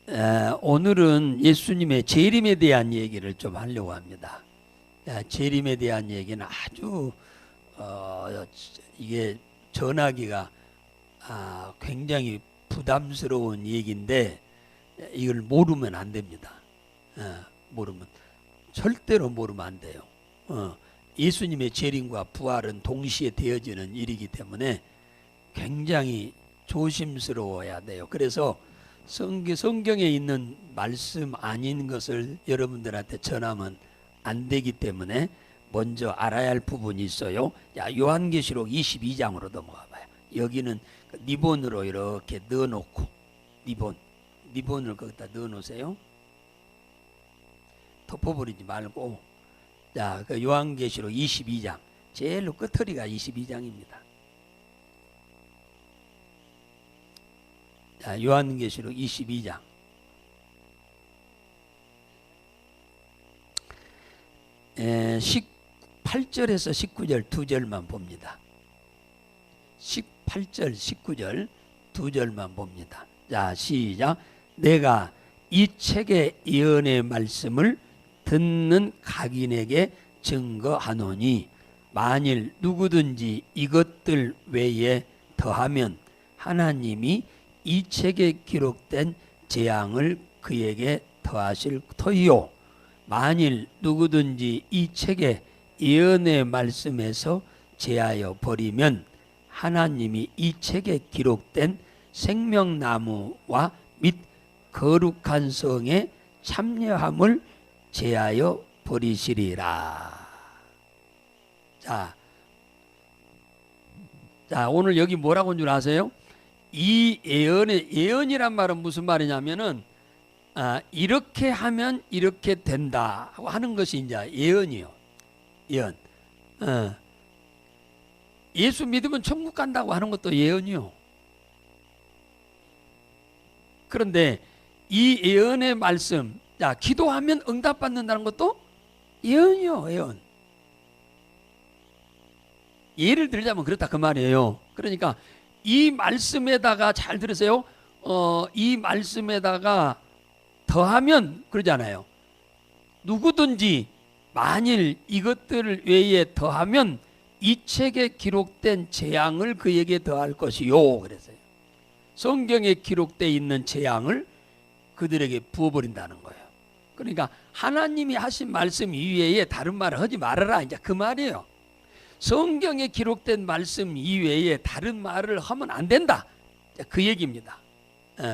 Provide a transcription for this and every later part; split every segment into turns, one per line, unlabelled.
오늘은 예수님의 재림에 대한 얘기를 좀 하려고 합니다. 재림에 대한 얘기는 아주 이게 전하기가 굉장히 부담스러운 얘기인데 이걸 모르면 안 됩니다. 절대로 모르면 안 돼요. 예수님의 재림과 부활은 동시에 되어지는 일이기 때문에 굉장히 조심스러워야 돼요. 그래서 성경에 있는 말씀 아닌 것을 여러분들한테 전하면 안 되기 때문에 먼저 알아야 할 부분이 있어요. 요한계시록 22장으로 넘어가 봐요. 여기는 리본으로 이렇게 넣어놓고 리본을 거기다 넣어놓으세요. 덮어버리지 말고. 그 요한계시록 22장 제일 끝허리가 22장입니다. 요한계시록 22장 18절에서 19절 두 절만 봅니다. 18절 19절 두 절만 봅니다. 자, 시작. 내가 이 책의 예언의 말씀을 듣는 각인에게 증거하노니 만일 누구든지 이것들 외에 더하면 하나님이 이 책에 기록된 재앙을 그에게 더하실 터이요 만일 누구든지 이 책의 예언의 말씀에서 제하여 버리면 하나님이 이 책에 기록된 생명나무와 및 거룩한 성에 참여함을 제하여 버리시리라. 자, 오늘 여기 뭐라고 한 줄 아세요? 이 예언이란 말은 무슨 말이냐면은 이렇게 하면 이렇게 된다 하는 것이 이제 예언이요. 예언. 예수 믿으면 천국 간다고 하는 것도 예언이요. 그런데 이 예언의 말씀, 기도하면 응답받는다는 것도 예언이요. 예언. 예를 들자면 그렇다 그 말이에요. 그러니까 이 말씀에다가 잘 들으세요. 이 말씀에다가 더하면 그러잖아요. 누구든지 만일 이것들 외에 더하면 이 책에 기록된 재앙을 그에게 더할 것이요. 그랬어요. 성경에 기록되어 있는 재앙을 그들에게 부어버린다는 거예요. 그러니까 하나님이 하신 말씀 이외에 다른 말을 하지 말아라. 이제 그 말이에요. 성경에 기록된 말씀 이외에 다른 말을 하면 안 된다. 그 얘기입니다.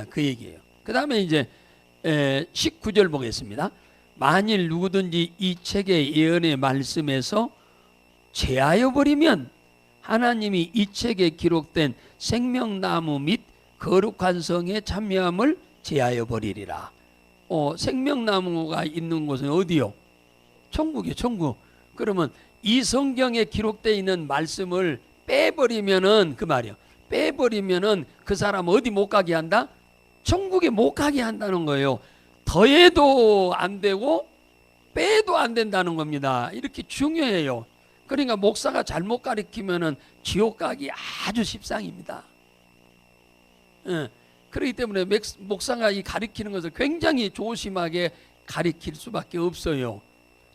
그 얘기예요. 그 다음에 이제 19절 보겠습니다. 만일 누구든지 이 책의 예언의 말씀에서 제하여 버리면 하나님이 이 책에 기록된 생명나무 및 거룩한 성에 참여함을 제하여 버리리라. 생명나무가 있는 곳은 어디요? 천국이요. 천국. 그러면 이 성경에 기록되어 있는 말씀을 빼버리면은 그 말이요. 빼버리면은 그 사람 어디 못 가게 한다? 천국에 못 가게 한다는 거예요. 더해도 안 되고 빼도 안 된다는 겁니다. 이렇게 중요해요. 그러니까 목사가 잘못 가르치면은 지옥 가기 아주 십상입니다. 그렇기 때문에 목사가 이 가르치는 것을 굉장히 조심하게 가르칠 수밖에 없어요.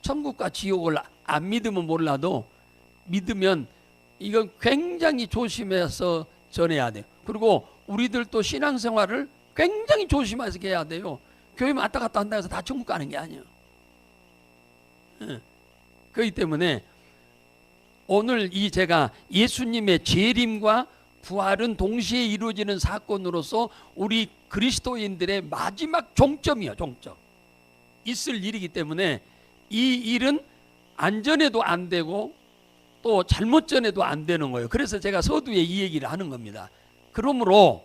천국과 지옥을 안 믿으면 몰라도 믿으면 이건 굉장히 조심해서 전해야 돼요. 그리고 우리들도 신앙생활을 굉장히 조심해서 해야 돼요. 교회 왔다 갔다 한다 해서 다 천국 가는 게 아니에요. 그렇기 때문에 오늘 이 제가 예수님의 재림과 부활은 동시에 이루어지는 사건으로서 우리 그리스도인들의 마지막 종점이에요. 종점. 있을 일이기 때문에 이 일은 안전해도 안 되고 또 잘못 전해도 안 되는 거예요. 그래서 제가 서두에 이 얘기를 하는 겁니다. 그러므로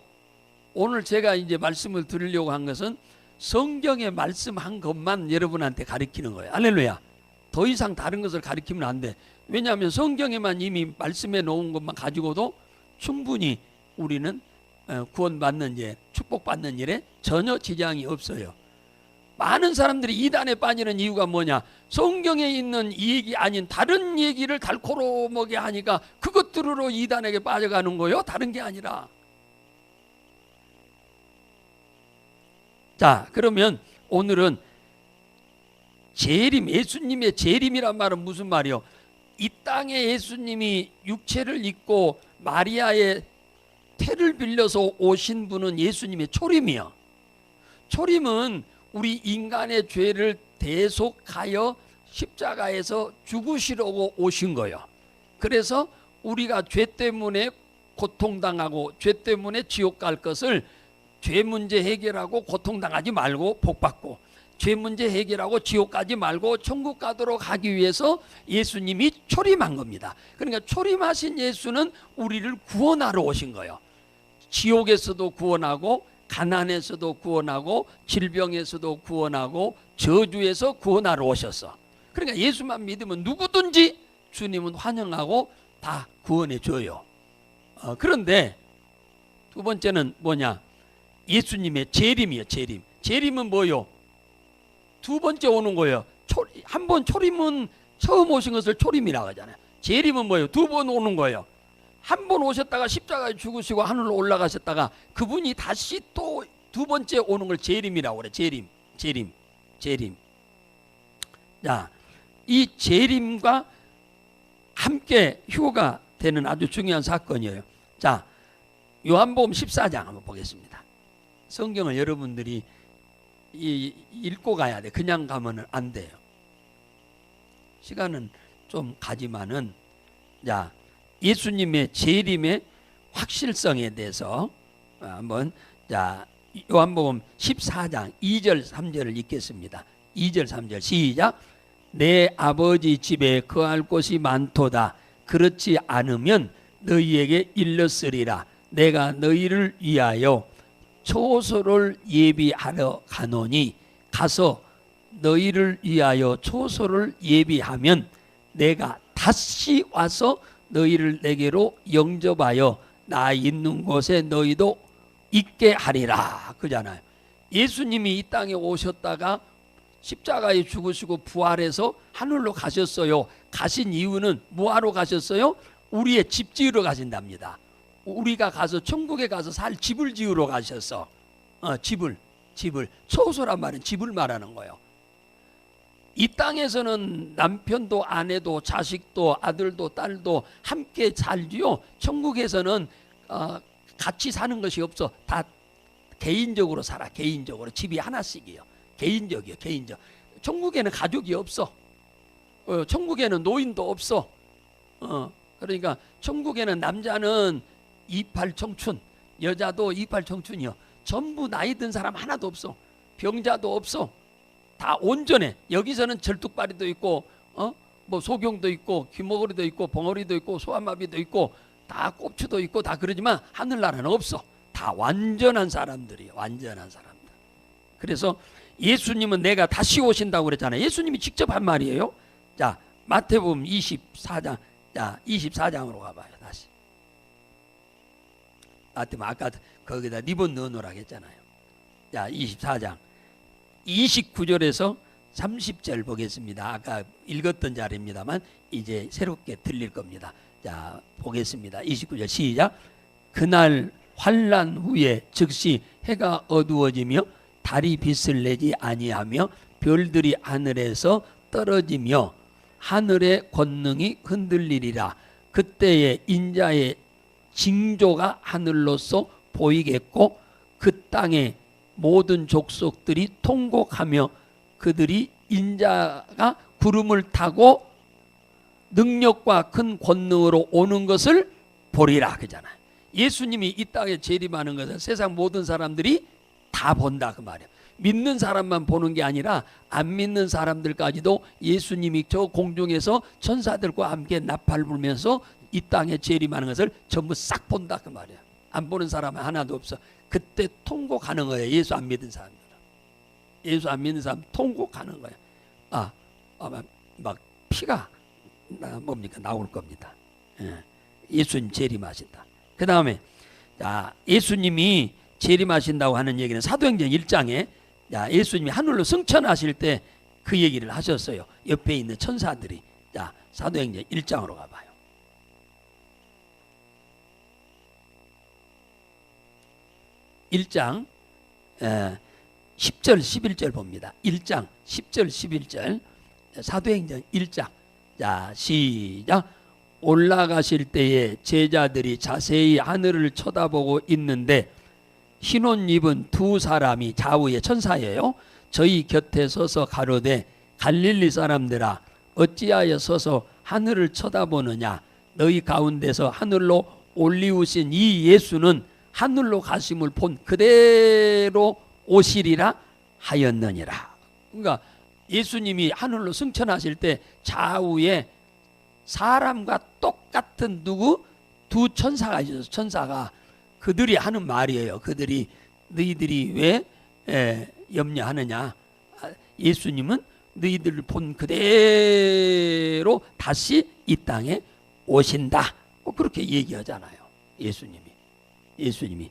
오늘 제가 이제 말씀을 드리려고 한 것은 성경에 말씀한 것만 여러분한테 가르치는 거예요. 할렐루야. 더 이상 다른 것을 가르치면 안 돼. 왜냐하면 성경에만 이미 말씀해 놓은 것만 가지고도 충분히 우리는 구원받는 일, 축복받는 일에 전혀 지장이 없어요. 많은 사람들이 이단에 빠지는 이유가 뭐냐? 성경에 있는 이 얘기 아닌 다른 얘기를 달코로 먹게 하니까 그것들로 이단에게 빠져가는 거예요. 다른 게 아니라. 자, 그러면 오늘은 재림, 예수님의 재림이란 말은 무슨 말이요? 이 땅에 예수님이 육체를 입고 마리아의 태를 빌려서 오신 분은 예수님의 초림이요. 초림은 우리 인간의 죄를 대속하여 십자가에서 죽으시려고 오신 거예요. 그래서 우리가 죄 때문에 고통당하고 죄 때문에 지옥 갈 것을 죄 문제 해결하고 고통당하지 말고 복받고, 죄 문제 해결하고 지옥 가지 말고 천국 가도록 하기 위해서 예수님이 초림한 겁니다. 그러니까 초림하신 예수는 우리를 구원하러 오신 거예요. 지옥에서도 구원하고, 가난에서도 구원하고, 질병에서도 구원하고, 저주에서 구원하러 오셨어. 그러니까 예수만 믿으면 누구든지 주님은 환영하고 다 구원해 줘요. 그런데 두 번째는 뭐냐? 예수님의 재림이에요. 재림. 재림은 뭐요? 두 번째 오는 거예요. 한 번 초림은 처음 오신 것을 초림이라고 하잖아요. 재림은 뭐예요? 두 번 오는 거예요. 한 번 오셨다가 십자가에 죽으시고 하늘로 올라가셨다가 그분이 다시 또 두 번째 오는 걸 재림이라고 그래. 재림. 자, 이 재림과 함께 휴가 되는 아주 중요한 사건이에요. 자, 요한복음 14장 한번 보겠습니다. 성경을 여러분들이 읽고 가야 돼. 그냥 가면 안 돼요. 시간은 좀 가지만은, 자, 예수님의 재림의 확실성에 대해서 한번, 자, 요한복음 14장 2절 3절을 읽겠습니다. 2절 3절 시작. 내 아버지 집에 거할 곳이 많도다. 그렇지 않으면 너희에게 일렀으리라. 내가 너희를 위하여 초소를 예비하러 가노니, 가서 너희를 위하여 초소를 예비하면 내가 다시 와서 너희를 내게로 영접하여 나 있는 곳에 너희도 있게 하리라. 그잖아요. 예수님이 이 땅에 오셨다가 십자가에 죽으시고 부활해서 하늘로 가셨어요. 가신 이유는 뭐하러 가셨어요? 우리의 집 지으러 가신답니다. 우리가 가서 천국에 가서 살 집을 지으러 가셨어. 집을 초소란 말은 집을 말하는 거예요. 이 땅에서는 남편도 아내도 자식도 아들도 딸도 함께 살지요. 천국에서는 같이 사는 것이 없어. 다 개인적으로 살아. 개인적으로. 집이 하나씩이요. 개인적이요. 개인적. 천국에는 가족이 없어. 천국에는 노인도 없어. 그러니까 천국에는 남자는 28 청춘, 여자도 28 청춘이요. 전부 나이 든 사람 하나도 없어. 병자도 없어. 다 온전해. 여기서는 절뚝발이도 있고, 뭐 소경도 있고, 귀머거리도 있고, 벙어리도 있고, 소아마비도 있고, 다 꼽추도 있고, 다 그러지만 하늘나라는 없어. 다 완전한 사람들이에요. 완전한 사람들. 그래서 예수님은 내가 다시 오신다고 그랬잖아요. 예수님이 직접 한 말이에요. 자, 마태복음 24장. 자, 24장으로 가봐요. 다시. 마태복음 아까 거기다 리본 넣어놓으라고 했잖아요. 자, 24장 29절에서 30절 보겠습니다. 아까 읽었던 자리입니다만 이제 새롭게 들릴 겁니다. 자, 보겠습니다. 29절 시작. 그날 환난 후에 즉시 해가 어두워지며 달이 빛을 내지 아니하며 별들이 하늘에서 떨어지며 하늘의 권능이 흔들리리라. 그때에 인자의 징조가 하늘로서 보이겠고 그 땅의 모든 족속들이 통곡하며 그들이 인자가 구름을 타고 능력과 큰 권능으로 오는 것을 보리라. 그잖아요. 예수님이 이 땅에 재림하는 것을 세상 모든 사람들이 다 본다 그 말이에요. 믿는 사람만 보는 게 아니라 안 믿는 사람들까지도 예수님이 저 공중에서 천사들과 함께 나팔 불면서 이 땅에 재림하는 것을 전부 싹 본다 그 말이에요. 안 보는 사람은 하나도 없어. 그때 통곡하는 거예요. 예수 안 믿는 사람들은. 예수 안 믿는 사람 통곡하는 거예요. 막 피가 뭡니까 나올 겁니다. 예수님 재림하신다. 그 다음에 예수님이 재림하신다고 하는 얘기는 사도행전 1장에 예수님이 하늘로 승천하실 때 그 얘기를 하셨어요. 옆에 있는 천사들이. 자, 사도행전 1장으로 가봐요. 1장 10절 11절 봅니다. 1장 10절 11절 사도행전 1장. 자, 시작. 올라가실 때에 제자들이 자세히 하늘을 쳐다보고 있는데 흰옷 입은 두 사람이 좌우에 천사예요. 저희 곁에 서서 가로되 갈릴리 사람들아 어찌하여 서서 하늘을 쳐다보느냐. 너희 가운데서 하늘로 올리우신 이 예수는 하늘로 가심을 본 그대로 오시리라 하였느니라. 그러니까 예수님이 하늘로 승천하실 때 좌우에 사람과 똑같은 누구? 두 천사가 있어서 천사가 그들이 하는 말이에요. 그들이 너희들이 왜 염려하느냐. 예수님은 너희들을 본 그대로 다시 이 땅에 오신다. 그렇게 얘기하잖아요. 예수님이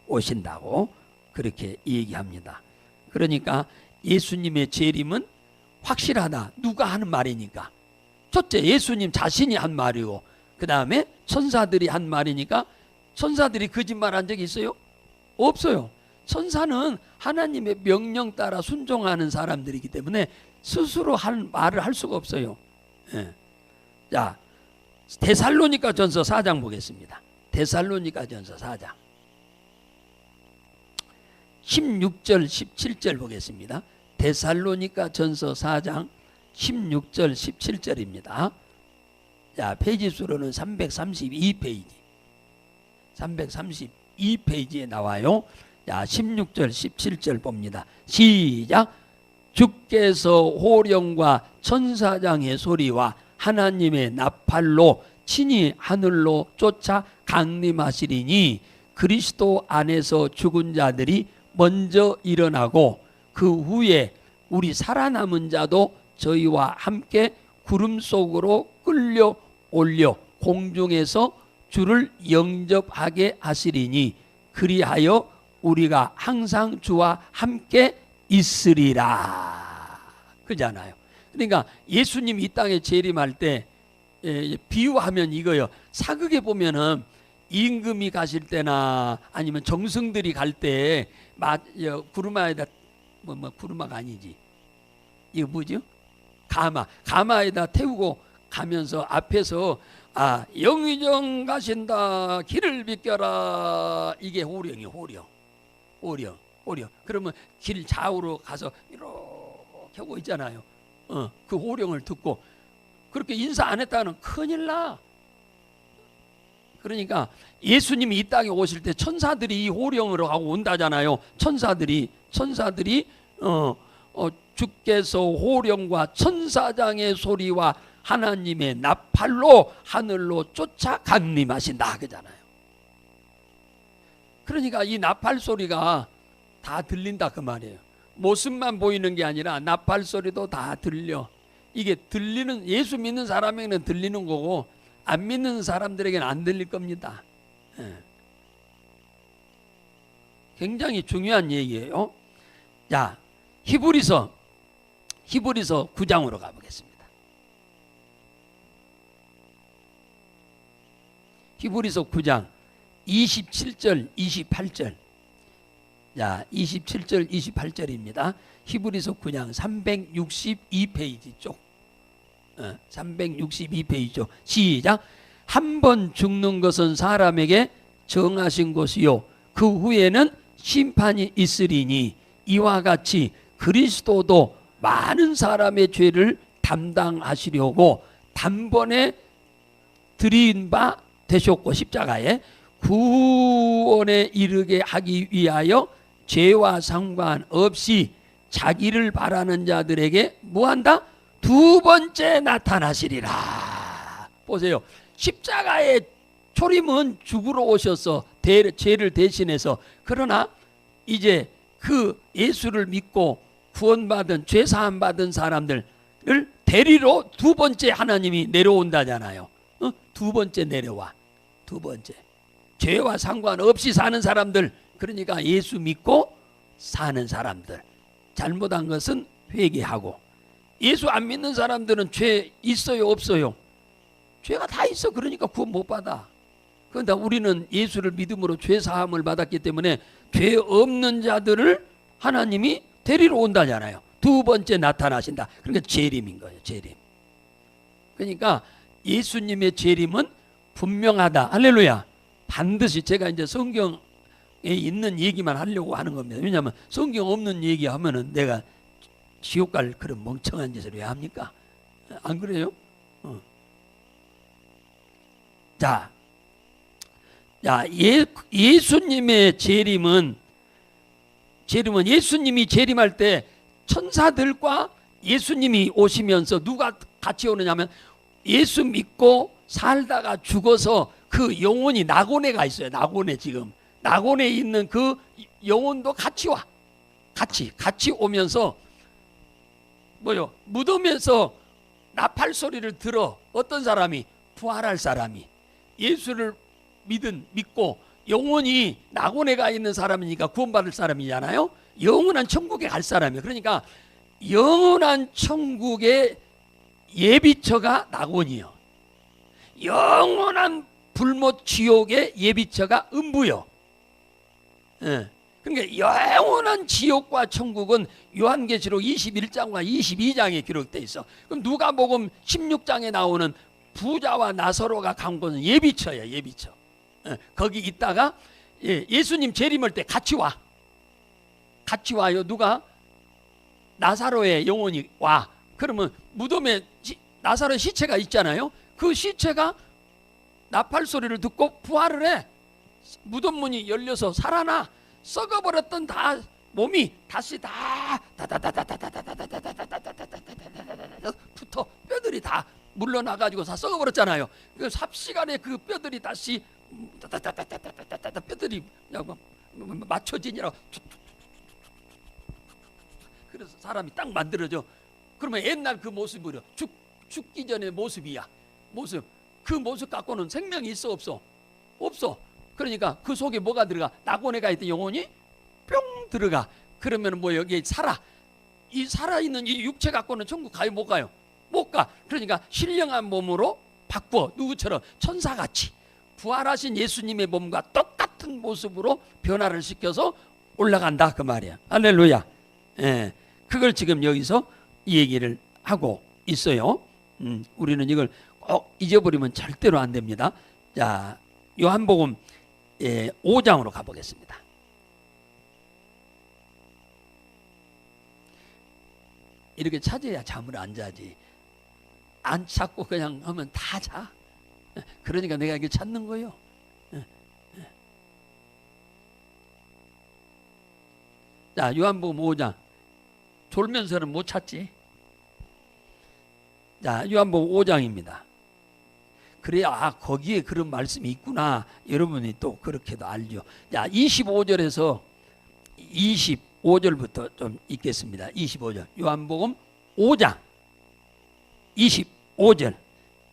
오신다고 그렇게 얘기합니다. 그러니까 예수님의 재림은 확실하다. 누가 하는 말이니까. 첫째 예수님 자신이 한 말이고 그 다음에 천사들이 한 말이니까. 천사들이 거짓말한 적이 있어요? 없어요. 천사는 하나님의 명령 따라 순종하는 사람들이기 때문에 스스로 한 말을 할 수가 없어요. 예. 자, 데살로니가 전서 4장 보겠습니다. 데살로니가 전서 4장 16절 17절 보겠습니다. 데살로니가 전서 4장 16절 17절입니다. 자, 페이지 수로는 332페이지 332페이지에 나와요. 자, 16절 17절 봅니다. 시작. 주께서 호령과 천사장의 소리와 하나님의 나팔로 친히 하늘로 쫓아 강림하시리니 그리스도 안에서 죽은 자들이 먼저 일어나고 그 후에 우리 살아남은 자도 저희와 함께 구름 속으로 끌려 올려 공중에서 주를 영접하게 하시리니 그리하여 우리가 항상 주와 함께 있으리라. 그러잖아요. 그러니까 예수님 이 땅에 재림할 때 비유하면 이거요. 사극에 보면은 임금이 가실 때나 아니면 정승들이 갈 때 구르마에다 구르마가 아니지. 이거 뭐죠? 가마에다 태우고 가면서 앞에서 영의정 가신다 길을 비켜라. 이게 호령이에요. 호령. 그러면 길 좌우로 가서 이렇게 하고 있잖아요. 그 호령을 듣고 그렇게 인사 안 했다가는 큰일 나. 그러니까 예수님이 이 땅에 오실 때 천사들이 이 호령을 하고 온다잖아요. 천사들이 주께서 호령과 천사장의 소리와 하나님의 나팔로 하늘로 쫓아 강림하신다 그잖아요. 그러니까 이 나팔 소리가 다 들린다 그 말이에요. 모습만 보이는 게 아니라 나팔 소리도 다 들려. 이게 들리는, 예수 믿는 사람에게는 들리는 거고 안 믿는 사람들에게는 안 들릴 겁니다. 굉장히 중요한 얘기예요. 자, 히브리서 9장으로 가보겠습니다. 히브리서 9장 27절 28절. 자, 27절 28절입니다. 히브리서 9장 362페이지 쪽. 362페이지 쪽. 시작. 한 번 죽는 것은 사람에게 정하신 것이요 그 후에는 심판이 있으리니 이와 같이 그리스도도 많은 사람의 죄를 담당하시려고 단번에 드린 바 되셨고 십자가에 구원에 이르게 하기 위하여 죄와 상관없이 자기를 바라는 자들에게 뭐한다? 두 번째 나타나시리라. 보세요. 십자가의 초림은 죽으러 오셔서 죄를 대신해서, 그러나 이제 그 예수를 믿고 구원받은 죄 사함 받은 사람들을 데리러 두 번째 하나님이 내려온다잖아요. 두 번째 내려와. 두 번째. 죄와 상관없이 사는 사람들, 그러니까 예수 믿고 사는 사람들. 잘못한 것은 회개하고. 예수 안 믿는 사람들은 죄 있어요 없어요? 죄가 다 있어. 그러니까 구원 못 받아. 그런데 우리는 예수를 믿음으로 죄 사함을 받았기 때문에 죄 없는 자들을 하나님이 데리러 온다잖아요. 두 번째 나타나신다. 그러니까 재림인 거예요. 재림. 그러니까 예수님의 재림은 분명하다. 할렐루야. 반드시 제가 이제 성경에 있는 얘기만 하려고 하는 겁니다. 왜냐하면 성경 없는 얘기하면은 내가 지옥 갈 그런 멍청한 짓을 왜 합니까? 안 그래요? 자, 예수님의 재림은 예수님이 재림할 때 천사들과 예수님이 오시면서 누가 같이 오느냐면 예수 믿고 살다가 죽어서 그 영혼이 낙원에 가 있어요. 낙원에 지금 낙원에 있는 그 영혼도 같이 와. 같이 오면서 뭐요? 무덤에서 나팔 소리를 들어. 어떤 사람이? 부활할 사람이. 예수를 믿고 영혼이 낙원에 가 있는 사람이니까 구원받을 사람이잖아요. 영원한 천국에 갈 사람이에요. 그러니까 영원한 천국의 예비처가 낙원이요. 영원한 불못 지옥의 예비처가 음부요. 예. 그러니까 영원한 지옥과 천국은 요한계시록 21장과 22장에 기록되어 있어. 그럼 누가복음 16장에 나오는 부자와 나사로가 간 곳은 예비처예요. 예비처. 예. 거기 있다가 예수님 재림할 때 같이 와. 같이 와요. 누가? 나사로의 영혼이 와. 그러면 무덤에 나사로의 시체가 있잖아요. 그 시체가 나팔 소리를 듣고 부활을 해. 무덤 문이 열려서 살아나. 썩어버렸던 다 몸이 다시 다 붙어 뼈들이 다 물러나가지고 다 썩어버렸잖아요. 그 삽시간에 그 뼈들이 다시 뼈들이 맞춰지니라고. 그래서 사람이 딱 만들어져. 그러면 옛날 그 모습으로 죽기 전의 모습이야. 모습. 그 모습 갖고는 생명이 있어 없어? 없어. 그러니까 그 속에 뭐가 들어가? 낙원에 가 있던 영혼이 뿅 들어가. 그러면 뭐 여기에 이 살아있는 이 육체 갖고는 천국 가요 못 가요? 못 가. 그러니까 신령한 몸으로 바꿔. 누구처럼? 천사같이 부활하신 예수님의 몸과 똑같은 모습으로 변화를 시켜서 올라간다 그 말이야. 할렐루야. 예, 그걸 지금 여기서 이 얘기를 하고 있어요. 우리는 이걸 꼭 잊어버리면 절대로 안 됩니다. 자, 요한복음 5장으로 가보겠습니다. 이렇게 찾아야 잠을 안 자지. 안 찾고 그냥 하면 다 자. 그러니까 내가 이게 찾는 거예요. 자, 요한복음 5장. 졸면서는 못 찾지. 자, 요한복음 5장입니다. 그래야 거기에 그런 말씀이 있구나. 여러분이 또 그렇게도 알죠. 자, 25절에서 25절부터 좀 읽겠습니다. 25절. 요한복음 5장 25절.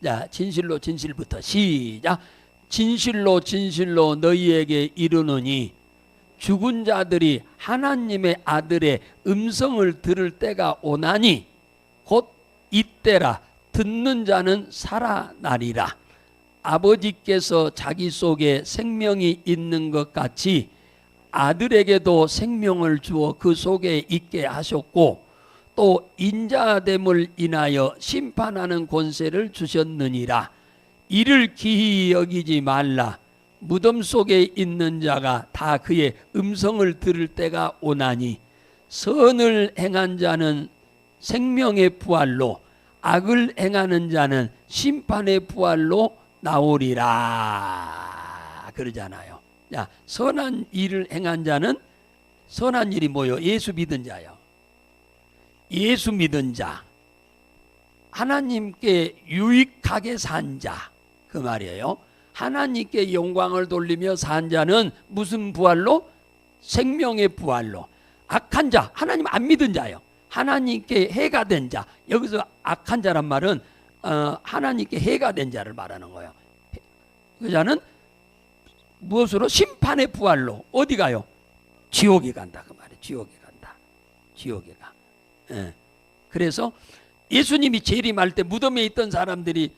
자, 진실로 진실부터 시작. 진실로 진실로 너희에게 이르노니 죽은 자들이 하나님의 아들의 음성을 들을 때가 오나니 곧 이때라. 듣는 자는 살아나리라. 아버지께서 자기 속에 생명이 있는 것 같이 아들에게도 생명을 주어 그 속에 있게 하셨고 또 인자됨을 인하여 심판하는 권세를 주셨느니라. 이를 기히 여기지 말라. 무덤 속에 있는 자가 다 그의 음성을 들을 때가 오나니 선을 행한 자는 생명의 부활로 악을 행하는 자는 심판의 부활로 나오리라 그러잖아요. 자, 선한 일을 행한 자는 선한 일이 뭐요? 예수 믿은 자요. 예수 믿은 자, 하나님께 유익하게 산 자, 그 말이에요. 하나님께 영광을 돌리며 산 자는 무슨 부활로? 생명의 부활로. 악한 자, 하나님 안 믿은 자요. 하나님께 해가 된 자. 여기서 악한 자란 말은 하나님께 해가 된 자를 말하는 거예요. 그 자는 무엇으로? 심판의 부활로. 어디 가요? 지옥에 간다 그 말이에요. 지옥에 간다. 지옥에 가. 예. 그래서 예수님이 재림할 때 무덤에 있던 사람들이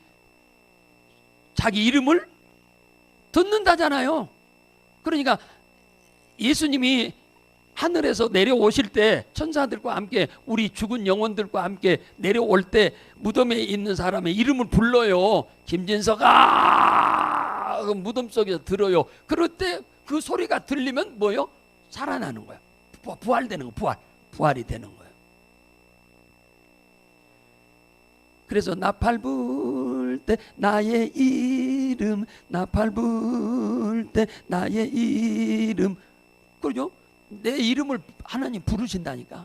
자기 이름을 듣는다잖아요. 그러니까 예수님이 하늘에서 내려오실 때 천사들과 함께 우리 죽은 영혼들과 함께 내려올 때 무덤에 있는 사람의 이름을 불러요. 김진서가 그 무덤 속에서 들어요. 그럴 때 그 소리가 들리면 뭐요? 살아나는 거야. 부활되는 거, 부활이 되는 거예요. 그래서 나팔 불 때 나의 이름, 나팔 불 때 나의 이름, 그러죠? 내 이름을 하나님 부르신다니까.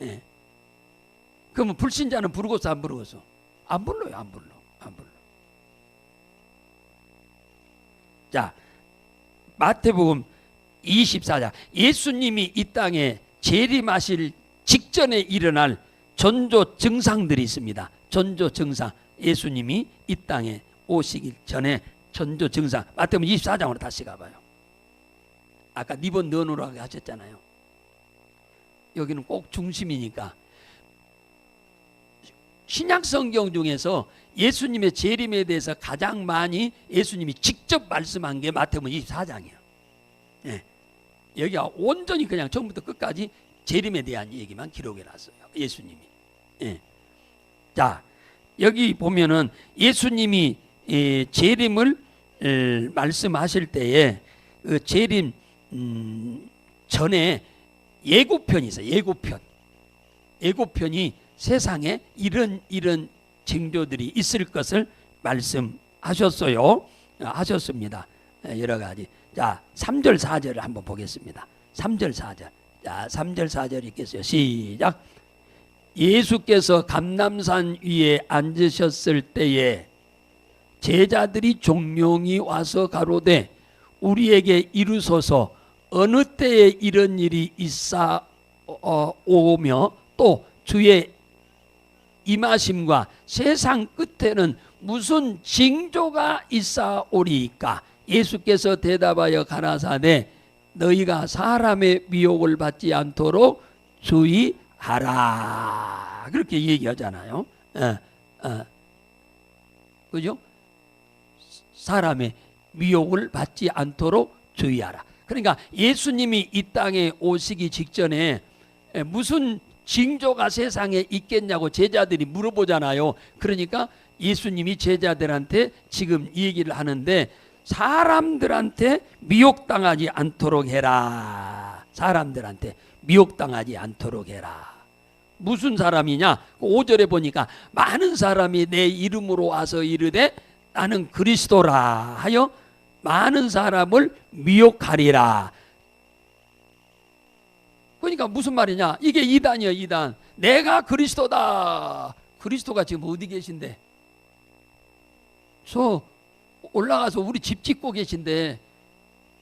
예. 그러면 불신자는 부르고서 안 부르고서? 안 불러요. 안 불러. 자, 마태복음 24장. 예수님이 이 땅에 재림하실 직전에 일어날 전조 증상들이 있습니다. 전조 증상. 예수님이 이 땅에 오시기 전에 전조 증상. 마태복음 24장으로 다시 가봐요. 아까 니번 너누라고 하셨잖아요. 여기는 꼭 중심이니까. 신약 성경 중에서 예수님의 재림에 대해서 가장 많이 예수님이 직접 말씀한 게 마태복음 24장이에요. 예. 여기가 온전히 그냥 처음부터 끝까지 재림에 대한 얘기만 기록해 놨어요. 예수님이. 예. 자, 여기 보면은 예수님이 재림을 말씀하실 때에 그 재림 전에 예고편이 있어요. 예고편이 세상에 이런 징조들이 있을 것을 말씀하셨어요. 하셨습니다. 여러 가지. 자, 3절 4절을 한번 보겠습니다. 3절 4절. 자, 3절 4절 읽겠어요. 시작. 예수께서 감람산 위에 앉으셨을 때에 제자들이 종명이 와서 가로되 우리에게 이루소서 어느 때에 이런 일이 있사오며 또 주의 임하심과 세상 끝에는 무슨 징조가 있사오리이까. 예수께서 대답하여 가라사대 너희가 사람의 미혹을 받지 않도록 주의하라. 그렇게 얘기하잖아요. 그죠? 사람의 미혹을 받지 않도록 주의하라. 그러니까 예수님이 이 땅에 오시기 직전에 무슨 징조가 세상에 있겠냐고 제자들이 물어보잖아요. 그러니까 예수님이 제자들한테 지금 이 얘기를 하는데 사람들한테 미혹당하지 않도록 해라. 사람들한테 미혹당하지 않도록 해라. 무슨 사람이냐? 5절에 보니까 많은 사람이 내 이름으로 와서 이르되 나는 그리스도라 하여 많은 사람을 미혹하리라. 그러니까 무슨 말이냐? 이게 이단이야, 이단. 내가 그리스도다. 그리스도가 지금 어디 계신데? 저 올라가서 우리 집 짓고 계신데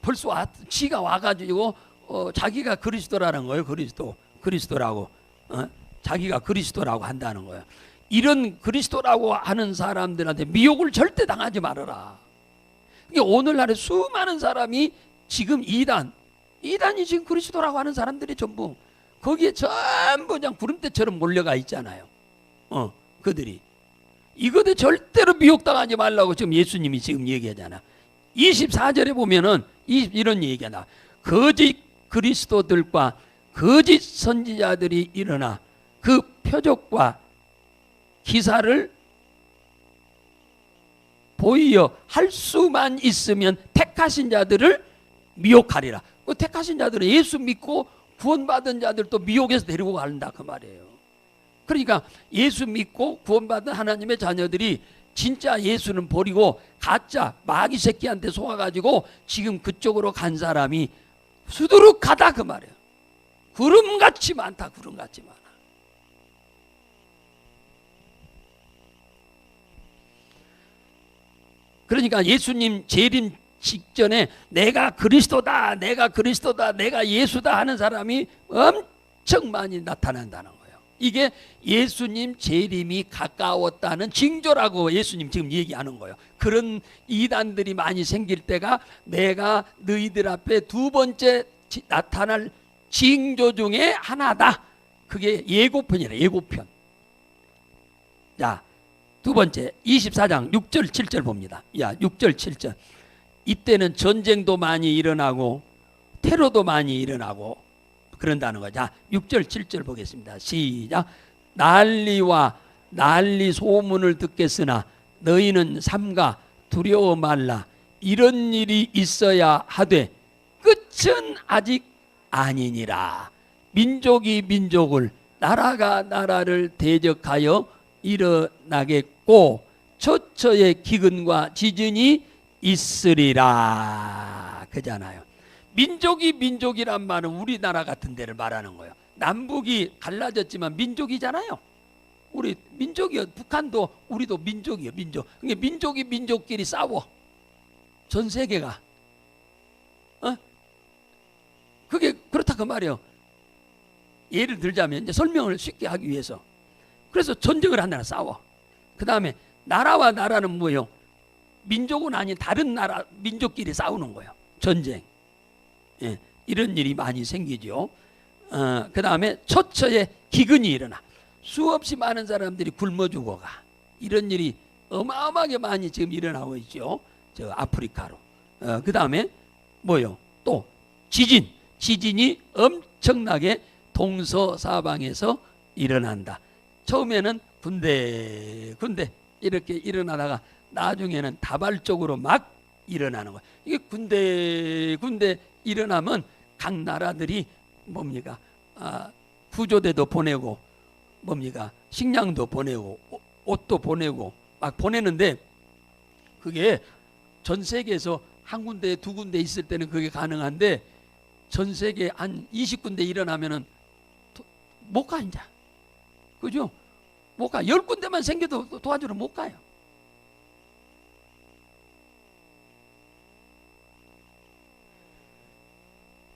벌써 지가 와가지고 자기가 그리스도라는 거예요. 그리스도라고. 자기가 그리스도라고 한다는 거예요. 이런 그리스도라고 하는 사람들한테 미혹을 절대 당하지 말아라. 이게 오늘날에 수많은 사람이 지금 이단이 지금 그리스도라고 하는 사람들이 전부 거기에 전부 그냥 구름대처럼 몰려가 있잖아요. 그들이 이것에 절대로 미혹당하지 말라고 지금 예수님이 지금 얘기하잖아. 24절에 보면은 이런 얘기가 나와. 거짓 그리스도들과 거짓 선지자들이 일어나 그 표적과 기사를 보이어 할 수만 있으면 택하신 자들을 미혹하리라. 그 택하신 자들은 예수 믿고 구원받은 자들도 미혹해서 데리고 간다 그 말이에요. 그러니까 예수 믿고 구원받은 하나님의 자녀들이 진짜 예수는 버리고 가짜 마귀 새끼한테 속아가지고 지금 그쪽으로 간 사람이 수두룩하다 그 말이에요. 구름같이 많다. 구름같이 많아. 그러니까 예수님 재림 직전에 내가 그리스도다, 내가 예수다 하는 사람이 엄청 많이 나타난다는 거예요. 이게 예수님 재림이 가까웠다는 징조라고 예수님 지금 얘기하는 거예요. 그런 이단들이 많이 생길 때가 내가 너희들 앞에 두 번째 나타날 징조 중에 하나다. 그게 예고편이라. 예고편. 자, 두 번째 24장 6절 7절 봅니다. 6절 7절. 이때는 전쟁도 많이 일어나고 테러도 많이 일어나고 그런다는 거죠. 자, 6절 7절 보겠습니다. 시작. 난리와 난리 소문을 듣겠으나 너희는 삼가 두려워 말라. 이런 일이 있어야 하되 끝은 아직 아니니라. 민족이 민족을, 나라가 나라를 대적하여 일어나겠고 처처에 기근과 지진이 있으리라. 그잖아요. 민족이 민족이란 말은 우리나라 같은 데를 말하는 거예요. 남북이 갈라졌지만 민족이잖아요. 우리 민족이요. 북한도 우리도 민족이요. 민족. 그러니까 민족이 민족끼리 싸워. 전 세계가. 그게 그렇다 그 말이에요. 예를 들자면 이제 설명을 쉽게 하기 위해서. 그래서 전쟁을 한다나 싸워. 그 다음에 나라와 나라는 뭐예요? 민족은 아닌 다른 나라 민족끼리 싸우는 거예요. 전쟁. 예, 이런 일이 많이 생기죠. 그 다음에 처처에 기근이 일어나. 수없이 많은 사람들이 굶어 죽어가. 이런 일이 어마어마하게 많이 지금 일어나고 있죠. 저 아프리카로. 그 다음에 뭐요? 또 지진. 지진이 엄청나게 동서사방에서 일어난다. 처음에는 군데 이렇게 일어나다가 나중에는 다발적으로 막 일어나는 거예요. 이게 군데 일어나면 각 나라들이 뭡니까? 구조대도 보내고 뭡니까? 식량도 보내고 옷도 보내고 막 보내는데 그게 전 세계에서 한 군데 두 군데 있을 때는 그게 가능한데 전 세계 한 20군데 일어나면은 못 가 이제. 그죠? 못 가. 10군데만 생겨도 도와주러 못 가요.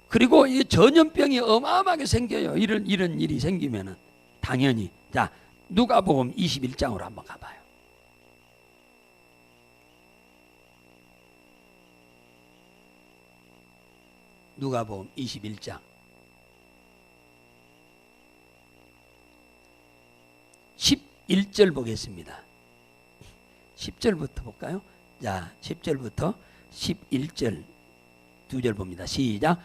그리고 이 전염병이 어마어마하게 생겨요. 이런 일이 생기면은 당연히. 자, 누가복음 21장으로 한번 가봐요. 누가복음 21장 11절 보겠습니다. 10절부터 볼까요? 자, 10절부터 11절 두 절 봅니다. 시작.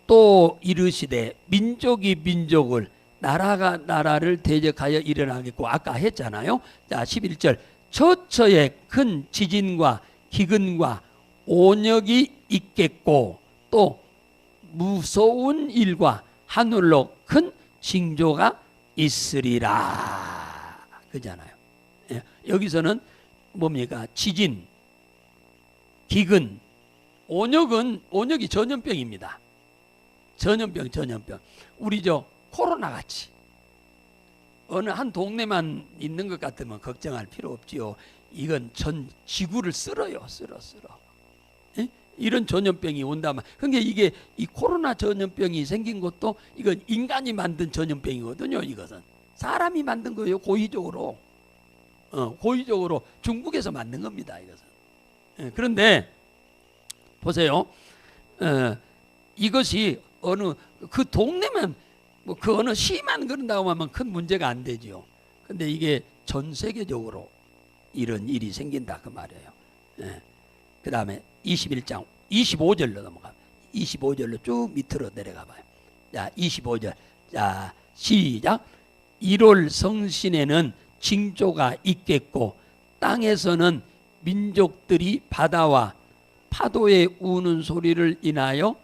또 이르시되 민족이 민족을, 나라가 나라를 대적하여 일어나겠고. 아까 했잖아요. 자, 11절. 처처에 큰 지진과 기근과 온역이 있겠고 또 무서운 일과 하늘로 큰 징조가 있으리라. 그잖아요. 예, 여기서는 뭡니까? 지진, 기근, 온역이 전염병입니다. 전염병. 우리 저 코로나 같이 어느 한 동네만 있는 것 같으면 걱정할 필요 없지요. 이건 전 지구를 쓸어요. 쓸어. 예? 이런 전염병이 온다면, 그러니까 이게 이 코로나 전염병이 생긴 것도 이건 인간이 만든 전염병이거든요. 이것은 사람이 만든 거예요. 고의적으로 중국에서 만든 겁니다. 이것은. 예, 그런데 보세요. 이것이 어느 그 동네만 뭐 그 어느 시만 그런다고 하면 큰 문제가 안 되죠. 근데 이게 전 세계적으로 이런 일이 생긴다 그 말이에요. 예. 그 다음에 21장 25절로 넘어가. 25절로 쭉 밑으로 내려가 봐요. 자, 25절. 자, 시작. 1월 성신에는 징조가 있겠고 땅에서는 민족들이 바다와 파도의 우는 소리를 인하여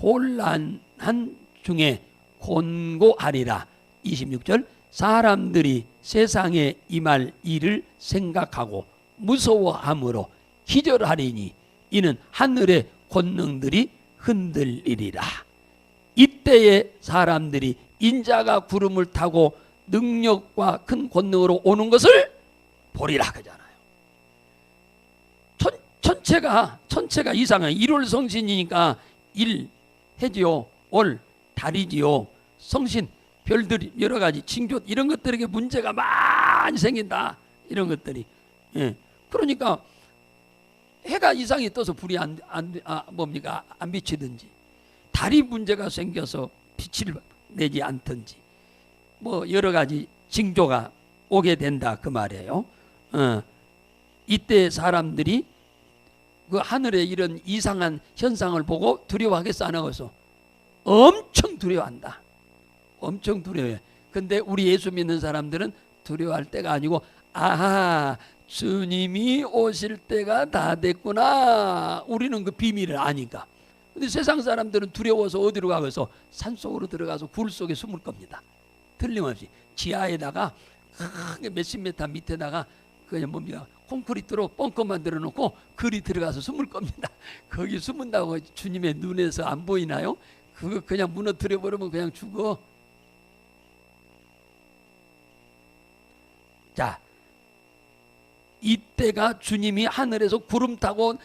혼란한 중에 곤고하리라. 26절. 사람들이 세상에 임할 일을 생각하고 무서워함으로 기절하리니 이는 하늘의 권능들이 흔들리리라. 이때에 사람들이 인자가 구름을 타고 능력과 큰 권능으로 오는 것을 보리라. 그잖아요. 천체가 이상해. 1월 성신이니까 일 해지요, 월 달이지요, 성신 별들이 여러 가지 징조 이런 것들에게 문제가 많이 생긴다. 이런 것들이. 예. 그러니까 해가 이상이 떠서 불이 안 비치든지, 달이 문제가 생겨서 빛을 내지 않든지, 뭐 여러 가지 징조가 오게 된다 그 말이에요. 이때 사람들이 그 하늘에 이런 이상한 현상을 보고 두려워하겠어 안 하겠어? 엄청 두려워한다. 엄청 두려워해. 근데 우리 예수 믿는 사람들은 두려워할 때가 아니고, 아하, 주님이 오실 때가 다 됐구나. 우리는 그 비밀을 아니까. 근데 세상 사람들은 두려워서 어디로 가서 산속으로 들어가서 굴 속에 숨을 겁니다. 틀림없이 지하에다가 몇십 미터 밑에다가 그냥 뭡니까, 콘크리트로 벙커 만들어 놓고 그리 들어가서 숨을 겁니다. 거기 숨은다고 주님의 눈에서 안 보이나요? 그거 그냥 무너뜨려 버리면 그냥 죽어. 자, 이때가 주님이 하늘에서 구름 타고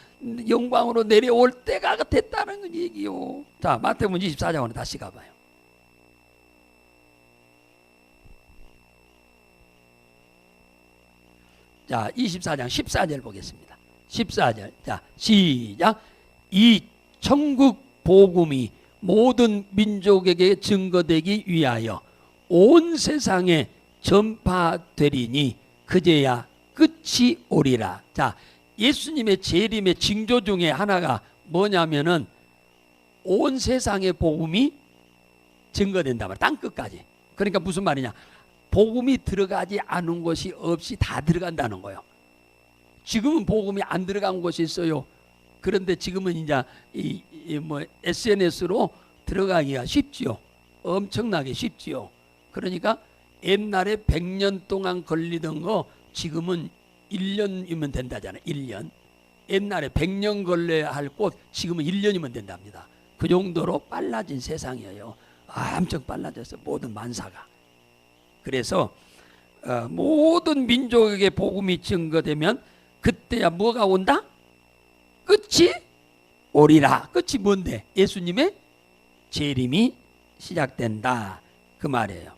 영광으로 내려올 때가 됐다는 얘기요. 자, 마태복음 24장으로 다시 가봐요. 자, 24장 14절 보겠습니다. 14절. 자, 시작. 이 천국 복음이 모든 민족에게 증거되기 위하여 온 세상에 전파되리니 그제야 끝이 오리라. 자, 예수님의 재림의 징조 중에 하나가 뭐냐면은 온 세상의 복음이 증거된다 말. 땅 끝까지. 그러니까 무슨 말이냐? 복음이 들어가지 않은 곳이 없이 다 들어간다는 거예요. 지금은 복음이 안 들어간 곳이 있어요. 그런데 지금은 이제 SNS로 들어가기가 쉽지요. 엄청나게 쉽지요. 그러니까 옛날에 100년 동안 걸리던 거 지금은 1년이면 된다잖아요. 1년. 옛날에 100년 걸려야 할 곳 지금은 1년이면 된답니다. 그 정도로 빨라진 세상이에요. 엄청 빨라졌어. 모든 만사가. 그래서 모든 민족에게 복음이 증거되면 그때야 뭐가 온다? 끝이 오리라. 끝이 뭔데? 예수님의 재림이 시작된다. 그 말이에요.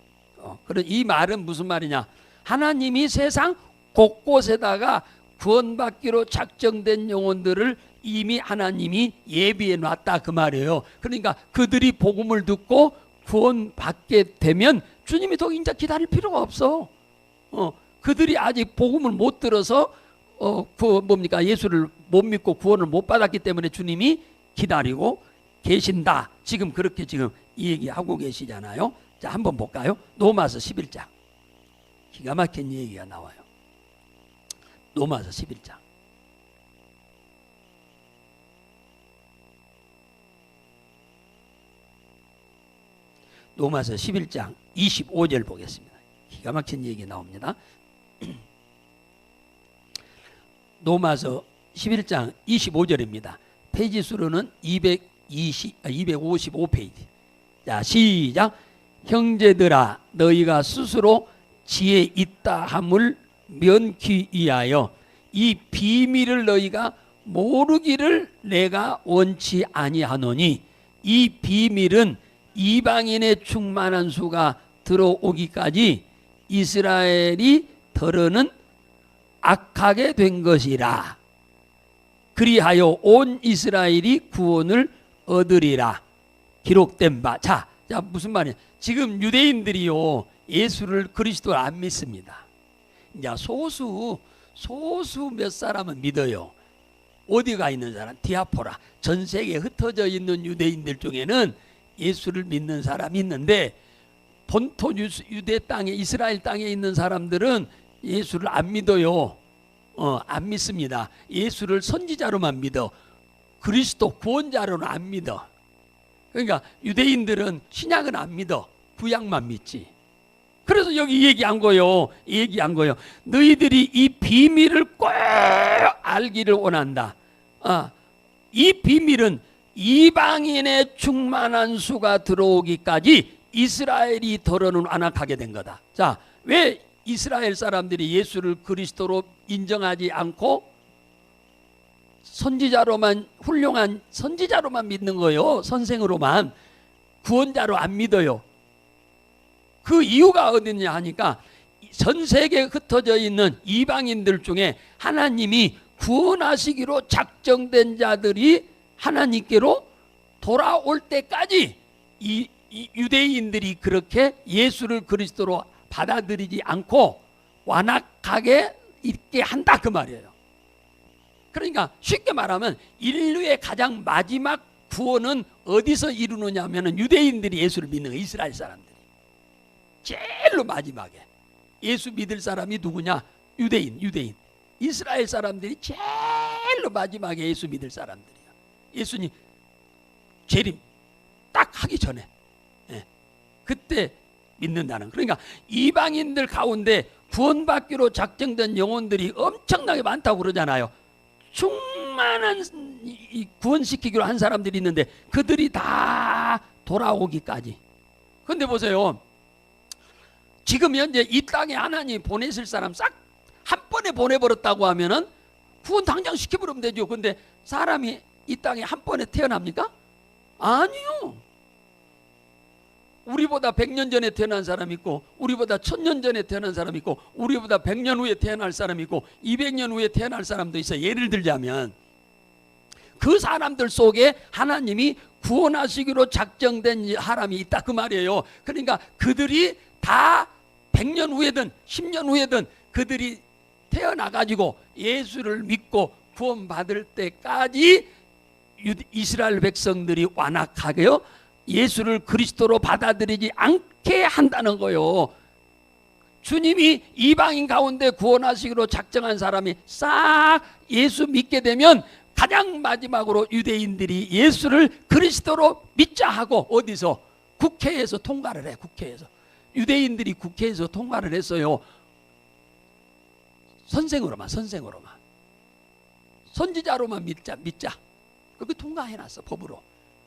그런 이 말은 무슨 말이냐? 하나님이 세상 곳곳에다가 구원받기로 작정된 영혼들을 이미 하나님이 예비해 놨다 그 말이에요. 그러니까 그들이 복음을 듣고 구원받게 되면 주님이 더 이제 기다릴 필요가 없어. 그들이 아직 복음을 못 들어서 예수를 못 믿고 구원을 못 받았기 때문에 주님이 기다리고 계신다. 지금 그렇게 지금 이 얘기하고 계시잖아요. 자, 한번 볼까요? 로마서 11장. 기가 막힌 얘기가 나와요. 로마서 11장. 로마서 11장 25절 보겠습니다. 기가 막힌 얘기 나옵니다. 로마서 11장 25절입니다. 페이지 수로는 255페이지. 자, 시작. 형제들아, 너희가 스스로 지혜 있다 함을 면키 위하여 이 비밀을 너희가 모르기를 내가 원치 아니하노니 이 비밀은 이방인의 충만한 수가 들어오기까지 이스라엘이 더러는 악하게 된 것이라. 그리하여 온 이스라엘이 구원을 얻으리라. 기록된 바. 자, 무슨 말이야? 지금 유대인들이요, 예수를 그리스도를 안 믿습니다. 이제 소수 몇 사람은 믿어요. 어디가 있는 사람? 디아포라. 전 세계에 흩어져 있는 유대인들 중에는 예수를 믿는 사람이 있는데 본토 유대 땅에, 이스라엘 땅에 있는 사람들은 예수를 안 믿어요. 안 믿습니다. 예수를 선지자로만 믿어. 그리스도 구원자로는 안 믿어. 그러니까 유대인들은 신약은 안 믿어. 구약만 믿지. 그래서 여기 얘기한 거요. 너희들이 이 비밀을 꼭 알기를 원한다. 이 비밀은 이방인의 충만한 수가 들어오기까지 이스라엘이 더러는 안악하게 된 거다. 자, 왜 이스라엘 사람들이 예수를 그리스도로 인정하지 않고 선지자로만, 훌륭한 선지자로만 믿는 거예요. 선생으로만. 구원자로 안 믿어요. 그 이유가 어디냐 하니까 전 세계에 흩어져 있는 이방인들 중에 하나님이 구원하시기로 작정된 자들이 하나님께로 돌아올 때까지 이 유대인들이 그렇게 예수를 그리스도로 받아들이지 않고 완악하게 있게 한다 그 말이에요. 그러니까 쉽게 말하면 인류의 가장 마지막 구원은 어디서 이루느냐 하면 유대인들이 예수를 믿는 거예요. 이스라엘 사람들이. 제일로 마지막에 예수 믿을 사람이 누구냐? 유대인. 이스라엘 사람들이 제일로 마지막에 예수 믿을 사람들이야. 예수님 재림 딱 하기 전에, 그때 믿는다는. 그러니까 이방인들 가운데 구원받기로 작정된 영혼들이 엄청나게 많다고 그러잖아요. 충만한 구원시키기로 한 사람들이 있는데 그들이 다 돌아오기까지. 근데 보세요, 지금 현재 이 땅에 하나님이 보내실 사람 싹 한 번에 보내버렸다고 하면은 구원 당장 시켜버리면 되죠. 근데 사람이 이 땅에 한 번에 태어납니까? 아니요. 우리보다 100년 전에 태어난 사람 있고, 우리보다 1000년 전에 태어난 사람 있고, 우리보다 100년 후에 태어날 사람 있고, 200년 후에 태어날 사람도 있어요. 예를 들자면 그 사람들 속에 하나님이 구원하시기로 작정된 사람이 있다 그 말이에요. 그러니까 그들이 다 100년 후에든 10년 후에든 그들이 태어나가지고 예수를 믿고 구원받을 때까지 이스라엘 백성들이 완악하게요 예수를 그리스도로 받아들이지 않게 한다는 거예요. 주님이 이방인 가운데 구원하시기로 작정한 사람이 싹 예수 믿게 되면 가장 마지막으로 유대인들이 예수를 그리스도로 믿자 하고 어디서? 국회에서 통과를 해. 국회에서. 유대인들이 국회에서 통과를 했어요. 선생으로만. 선지자로만 믿자. 그렇게 통과해놨어, 법으로.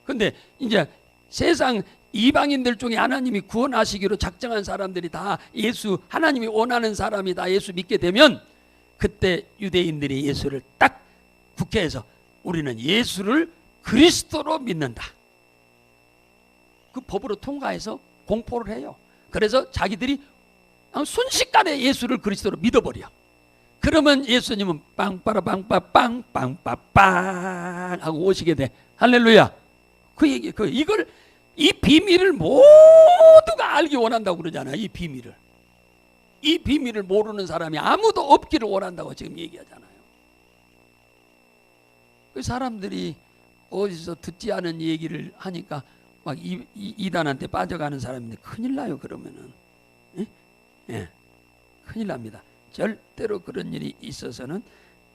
근데 이제 세상 이방인들 중에 하나님이 구원하시기로 작정한 사람들이 다 예수, 하나님이 원하는 사람이 다 예수 믿게 되면 그때 유대인들이 예수를 딱 국회에서 우리는 예수를 그리스도로 믿는다. 그 법으로 통과해서 공포를 해요. 그래서 자기들이 순식간에 예수를 그리스도로 믿어버려. 그러면 예수님은 빵빠라빵빠빵빵빠빵 하고 오시게 돼. 할렐루야. 그 얘기, 이 비밀을 모두가 알기 원한다고 그러잖아요. 이 비밀을 모르는 사람이 아무도 없기를 원한다고 지금 얘기하잖아요. 그 사람들이 어디서 듣지 않은 얘기를 하니까 막 이단한테 빠져가는 사람인데 큰일 나요. 그러면은 큰일 납니다. 절대로 그런 일이 있어서는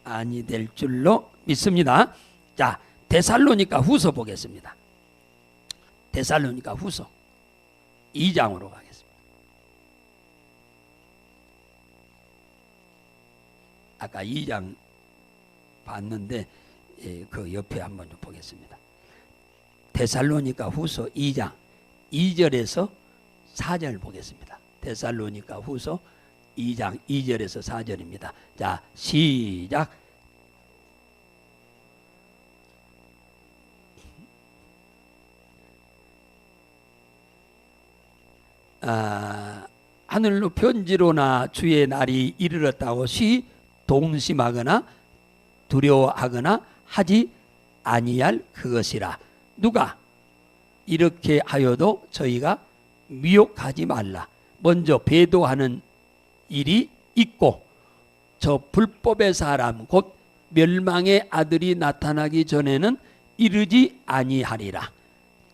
아니 될 줄로 믿습니다. 자, 데살로니가 후서 보겠습니다. 데살로니가 후서 2장으로 가겠습니다. 아까 2장 봤는데 그 옆에 한번 좀 보겠습니다. 데살로니가 후서 2장 2절에서 4절 보겠습니다. 데살로니가 후서 2장 2절에서 4절입니다. 자, 시작. 하늘로 편지로나 주의 날이 이르렀다고 동심하거나 두려워하거나 하지 아니할 그것이라. 누가 이렇게 하여도 저희가 미혹하지 말라. 먼저 배도하는 일이 있고 저 불법의 사람 곧 멸망의 아들이 나타나기 전에는 이르지 아니하리라.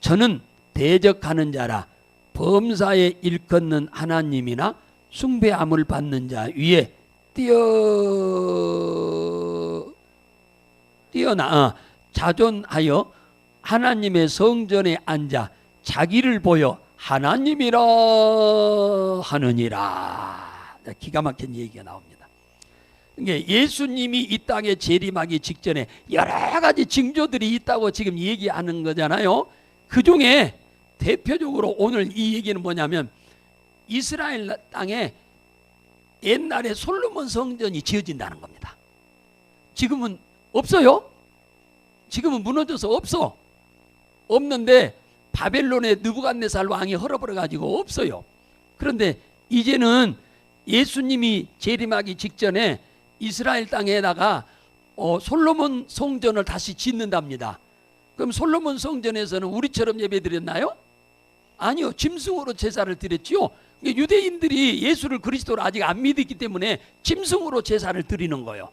저는 대적하는 자라 범사에 일컫는 하나님이나 숭배함을 받는 자 위에 뛰어나 자존하여 하나님의 성전에 앉아 자기를 보여 하나님이라 하느니라. 기가 막힌 얘기가 나옵니다. 그러니까 예수님이 이 땅에 재림하기 직전에 여러 가지 징조들이 있다고 지금 얘기하는 거잖아요. 그 중에 대표적으로 오늘 이 얘기는 뭐냐면 이스라엘 땅에 옛날에 솔로몬 성전이 지어진다는 겁니다. 지금은 없어요. 지금은 무너져서 없는데 바벨론의 느부갓네살 왕이 헐어버려 가지고 없어요. 그런데 이제는 예수님이 재림하기 직전에 이스라엘 땅에다가 솔로몬 성전을 다시 짓는답니다. 그럼 솔로몬 성전에서는 우리처럼 예배 드렸나요? 아니요. 짐승으로 제사를 드렸지요. 유대인들이 예수를 그리스도로 아직 안 믿었기 때문에 짐승으로 제사를 드리는 거예요.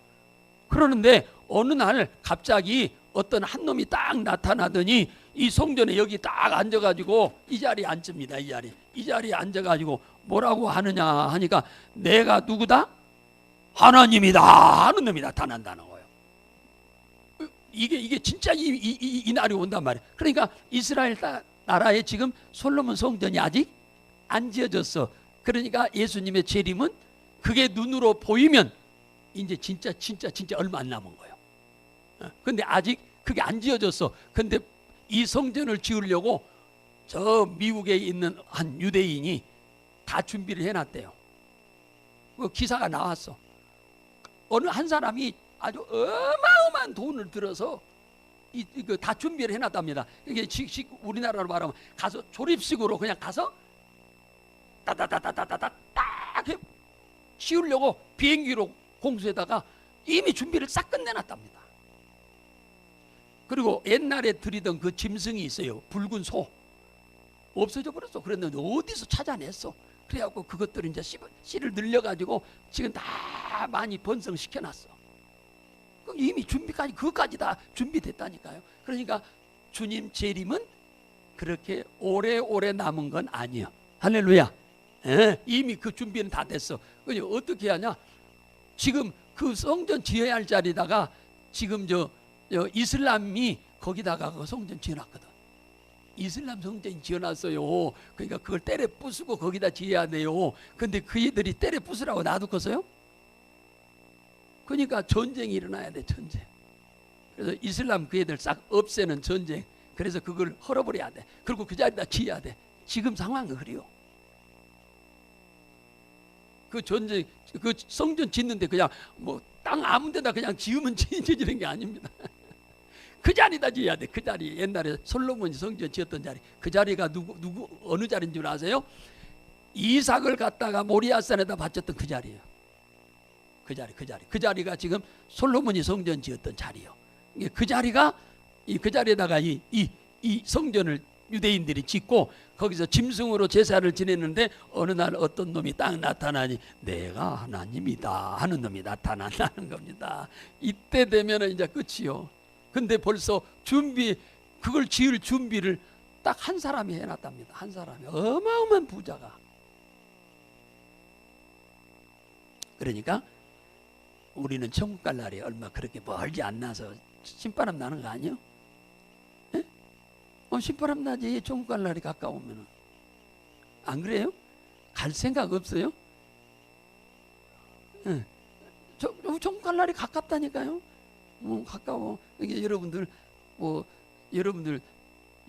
그러는데 어느 날 갑자기 어떤 한 놈이 딱 나타나더니 이 성전에 여기 딱 앉아가지고 이 자리에 앉습니다. 이 자리. 이 자리에 앉아가지고 뭐라고 하느냐 하니까 내가 누구다? 하나님이다 하는 놈이 나타난다는 거예요. 이게 진짜 이 날이 온단 말이에요. 그러니까 이스라엘 나라에 지금 솔로몬 성전이 아직 안 지어졌어. 그러니까 예수님의 재림은 그게 눈으로 보이면 이제 진짜 얼마 안 남은 거예요. 근데 아직 그게 안 지어졌어. 근데 이 성전을 지으려고 저 미국에 있는 한 유대인이 다 준비를 해놨대요. 그 기사가 나왔어. 어느 한 사람이 아주 어마어마한 돈을 들어서 이거 다 준비를 해놨답니다. 이게 우리나라로 말하면 가서 조립식으로 그냥 가서 따다다다다다다 딱 씌우려고 비행기로 공수에다가 이미 준비를 싹 끝내놨답니다. 그리고 옛날에 들이던 그 짐승이 있어요. 붉은 소 없어져 버렸어. 그랬는데 어디서 찾아냈어. 그래갖고 그것들을 이제 씨를 늘려가지고 지금 다 많이 번성시켜놨어. 이미 준비까지 그것까지 다 준비됐다니까요. 그러니까 주님 재림은 그렇게 오래오래 남은 건 아니에요. 할렐루야. 이미 그 준비는 다 됐어. 어떻게 하냐? 지금 그 성전 지어야 할 자리다가 지금 저 이슬람이 거기다가 그 성전 지어놨거든. 이슬람 성전 지어놨어요. 그러니까 그걸 때려 부수고 거기다 지어야 돼요. 근데 그 애들이 때려 부수라고 놔두겠어요? 그러니까 전쟁이 일어나야 돼. 전쟁. 그래서 이슬람 그 애들 싹 없애는 전쟁. 그래서 그걸 헐어버려야 돼. 그리고 그 자리다 지어야 돼. 지금 상황은 그래요. 그 전쟁, 그 성전 짓는데 그냥 뭐 땅 아무 데나 그냥 지으면 지어지는 게 아닙니다. 그 자리다 지어야 돼. 그 자리. 옛날에 솔로몬이 성전 지었던 자리. 그 자리가 누구 어느 자리인 줄 아세요? 이삭을 갖다가 모리아산에다 바쳤던 그 자리예요. 그 자리. 그 자리가 지금 솔로몬이 성전 지었던 자리예요. 그 자리가 그 자리에다가 이 성전을 유대인들이 짓고 거기서 짐승으로 제사를 지냈는데 어느 날 어떤 놈이 딱 나타나니 내가 하나님이다 하는 놈이 나타난다는 겁니다. 이때 되면은 이제 끝이요. 근데 벌써 그걸 지을 준비를 딱 한 사람이 해놨답니다. 한 사람이 어마어마한 부자가. 그러니까 우리는 천국 갈 날이 얼마 그렇게 멀지 않나서 신바람 나는 거 아니에요? 신바람 나지. 천국 갈 날이 가까우면. 안 그래요? 갈 생각 없어요? 천국 갈 날이 가깝다니까요. 가까워. 이게 여러분들 여러분들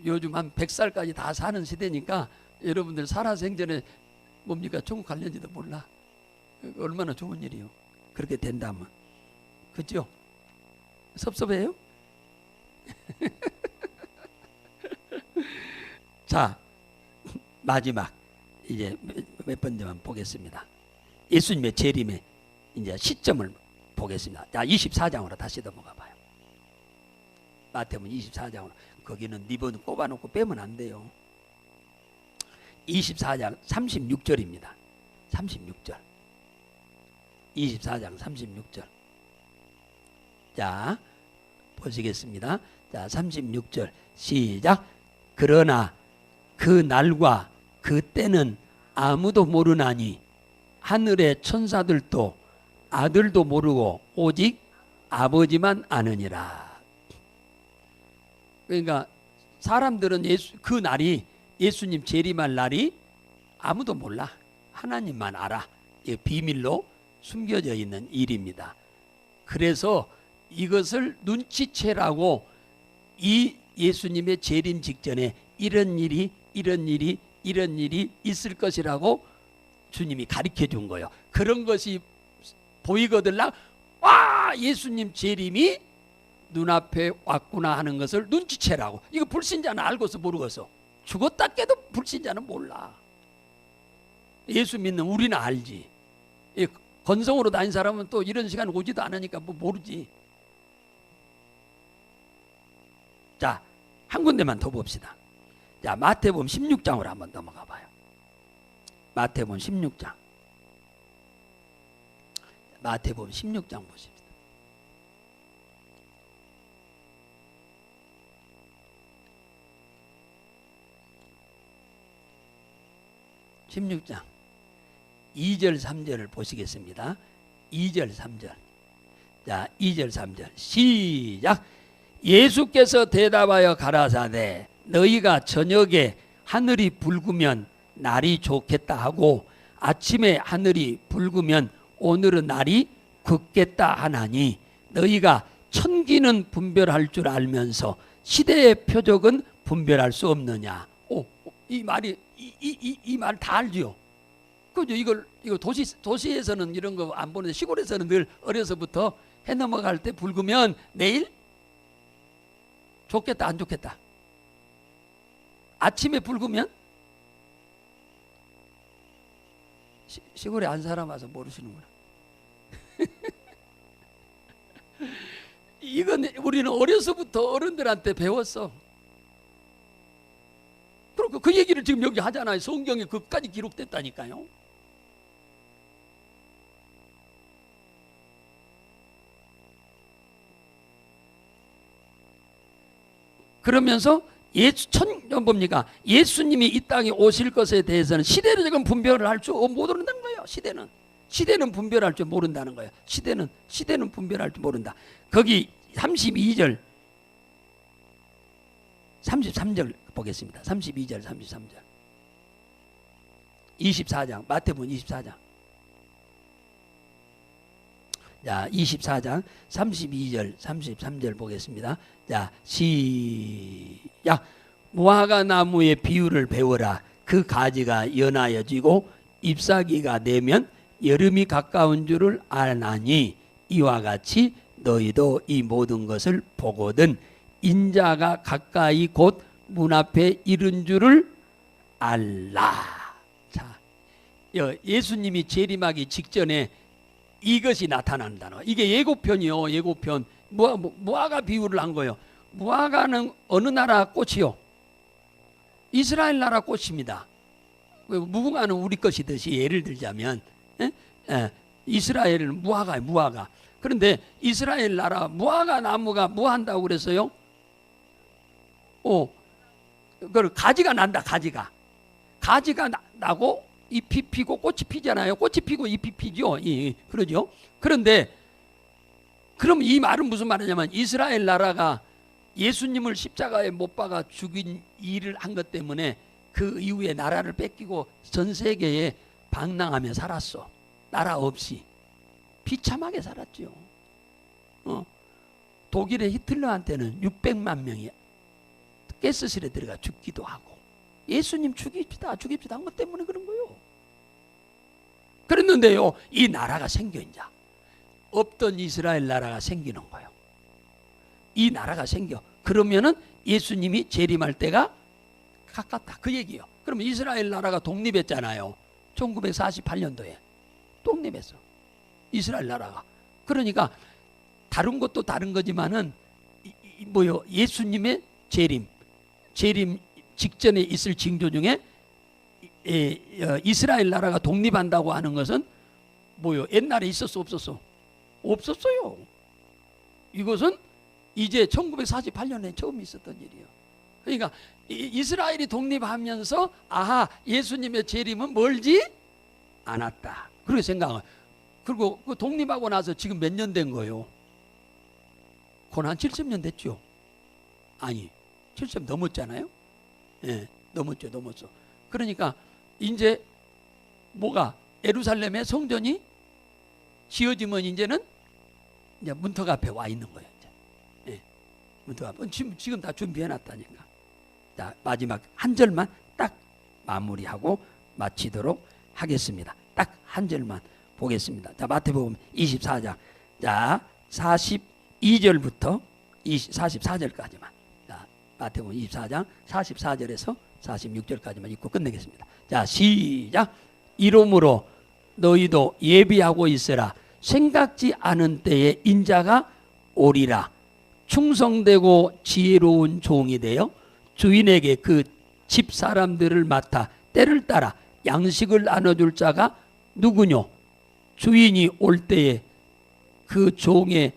요즘 한 100살까지 다 사는 시대니까 여러분들 살아생전에 뭡니까? 천국 갈는지도 몰라. 얼마나 좋은 일이요. 그렇게 된다면. 그죠? 섭섭해요? 자, 마지막 이제 몇 번째만 보겠습니다. 예수님의 재림의 이제 시점을 보겠습니다. 자, 24장으로 다시 넘어가 봐요. 마태복음 24장으로. 거기는 리본 꼽아놓고 빼면 안 돼요. 24장 36절입니다. 36절. 24장 36절. 자, 보시겠습니다. 자, 36절 시작. 그러나 그 날과 그 때는 아무도 모르나니 하늘의 천사들도 아들도 모르고 오직 아버지만 아느니라. 그러니까 사람들은 그 날이 예수님 재림할 날이 아무도 몰라. 하나님만 알아. 이게 비밀로 숨겨져 있는 일입니다. 그래서 이것을 눈치채라고 이 예수님의 재림 직전에 이런 일이 있을 것이라고 주님이 가르쳐 준 거예요. 그런 것이 보이거들랑 와, 예수님 재림이 눈앞에 왔구나 하는 것을 눈치채라고. 이거 불신자는 알고서 모르겠어. 죽었다 깨도 불신자는 몰라. 예수 믿는 우리는 알지. 건성으로 다닌 사람은 또 이런 시간 오지도 않으니까 모르지. 자, 한 군데만 더 봅시다. 자, 마태복음 16장으로 한번 넘어가 봐요. 마태복음 16장. 마태복음 16장 보십니다. 16장 2절 3절을 보시겠습니다. 2절 3절. 자, 2절 3절 시작. 예수께서 대답하여 가라사대 너희가 저녁에 하늘이 붉으면 날이 좋겠다 하고 아침에 하늘이 붉으면 오늘은 날이 긋겠다 하나니 너희가 천기는 분별할 줄 알면서 시대의 표적은 분별할 수 없느냐. 이 말이 이 말 다 알죠. 그죠? 이거 도시에서는 이런 거 안 보는데 시골에서는 늘 어려서부터 해 넘어갈 때 붉으면 내일 좋겠다 안 좋겠다. 아침에 붉으면 시골에 안 살아봐서 모르시는구나. 이건 우리는 어려서부터 어른들한테 배웠어. 그리고 그 얘기를 지금 여기 하잖아요. 성경에 그까지 기록됐다니까요. 그러면서 뭡니까? 예수님이 이 땅에 오실 것에 대해서는 시대를 지금 분별을 할 줄 모른다는 거예요. 시대는 분별할 줄 모른다는 거예요. 시대는 분별할 줄 모른다. 거기 32절 33절 보겠습니다. 32절 33절 24장 마태복음 24장. 자, 24장 32절 33절 보겠습니다. 자, 시작. 무화과 나무의 비유를 배워라. 그 가지가 연하여지고 잎사귀가 되면 여름이 가까운 줄을 아나니 이와 같이 너희도 이 모든 것을 보거든 인자가 가까이 곧 문 앞에 이른 줄을 알라. 자, 예수님이 재림하기 직전에 이것이 나타난다는 거예요. 이게 예고편이요. 예고편. 무화과 비유를 한 거예요. 무화과는 어느 나라 꽃이요? 이스라엘 나라 꽃입니다. 무궁화는 우리 것이듯이 예를 들자면 이스라엘은 무화과예요. 무화과. 그런데 이스라엘 나라 무화과 나무가 뭐 한다고 그랬어요? 그걸 가지가 난다. 가지가 나고 잎이 피고 꽃이 피잖아요. 꽃이 피고 잎이 피죠. 그러죠. 그런데 그럼 이 말은 무슨 말이냐면 이스라엘 나라가 예수님을 십자가에 못 박아 죽인 일을 한 것 때문에 그 이후에 나라를 뺏기고 전 세계에 방랑하며 살았어. 나라 없이 비참하게 살았죠. 독일의 히틀러한테는 600만 명이 가스실에 들어가 죽기도 하고 예수님 죽입시다 한 것 때문에 그런 거예요. 그랬는데요, 이 나라가 생겨 이제 없던 이스라엘 나라가 생기는 거예요. 이 나라가 생겨. 그러면은 예수님이 재림할 때가 가깝다 그 얘기예요. 그러면 이스라엘 나라가 독립했잖아요. 1948년도에 독립했어. 이스라엘 나라가. 그러니까 다른 것도 다른 거지만은 예수님의 재림 직전에 있을 징조 중에 이스라엘 나라가 독립한다고 하는 것은 옛날에 있었어 없었어? 없었어요. 이것은 이제 1948년에 처음 있었던 일이에요. 그러니까 이스라엘이 독립하면서 예수님의 재림은 멀지 않았다. 그렇게 생각을. 그리고 그 독립하고 나서 지금 몇 년 된 거예요? 한 70년 됐죠. 아니 70년 넘었잖아요. 넘었죠. 그러니까 이제 예루살렘의 성전이 지어지면 이제는 이제 문턱 앞에 와 있는 거예요. 이제. 문턱 앞에 지금 다 준비해놨다니까. 자, 마지막 한 절만 딱 마무리하고 마치도록 하겠습니다. 딱 한 절만 보겠습니다. 자, 마태복음 24장. 자, 42절부터 44절까지만. 마태복음 24장 44절에서 46절까지만 읽고 끝내겠습니다. 자, 시작. 이러므로 너희도 예비하고 있으라. 생각지 않은 때에 인자가 오리라. 충성되고 지혜로운 종이 되어 주인에게 그 집 사람들을 맡아 때를 따라 양식을 나눠줄 자가 누구뇨? 주인이 올 때에 그 종에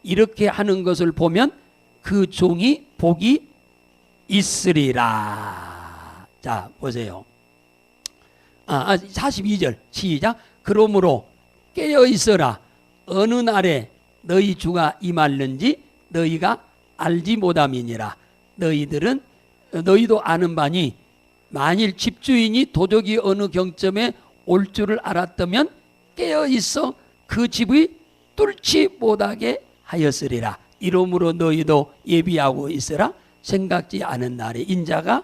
이렇게 하는 것을 보면 그 종이 복이 있으리라. 자, 보세요. 42절 시작. 그러므로 깨어 있어라. 어느 날에 너희 주가 임할는지 너희가 알지 못함이니라. 너희도 아는 바니 만일 집주인이 도적이 어느 경점에 올 줄을 알았다면 깨어 있어 그 집의 뚫지 못하게 하였으리라. 이러므로 너희도 예비하고 있으라. 생각지 않은 날에 인자가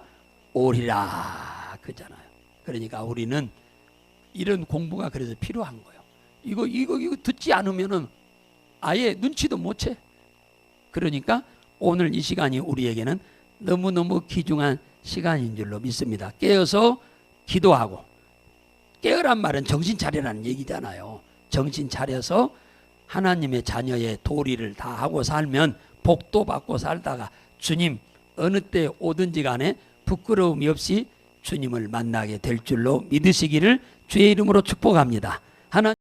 오리라. 그잖아요. 그러니까 우리는 이런 공부가 그래서 필요한 거예요. 이거 듣지 않으면은 아예 눈치도 못 채. 그러니까 오늘 이 시간이 우리에게는 너무너무 귀중한 시간인 줄로 믿습니다. 깨어서 기도하고, 깨어란 말은 정신 차리라는 얘기잖아요. 정신 차려서 하나님의 자녀의 도리를 다 하고 살면 복도 받고 살다가 주님 어느 때 오든지 간에 부끄러움이 없이 주님을 만나게 될 줄로 믿으시기를 주의 이름으로 축복합니다. 하나님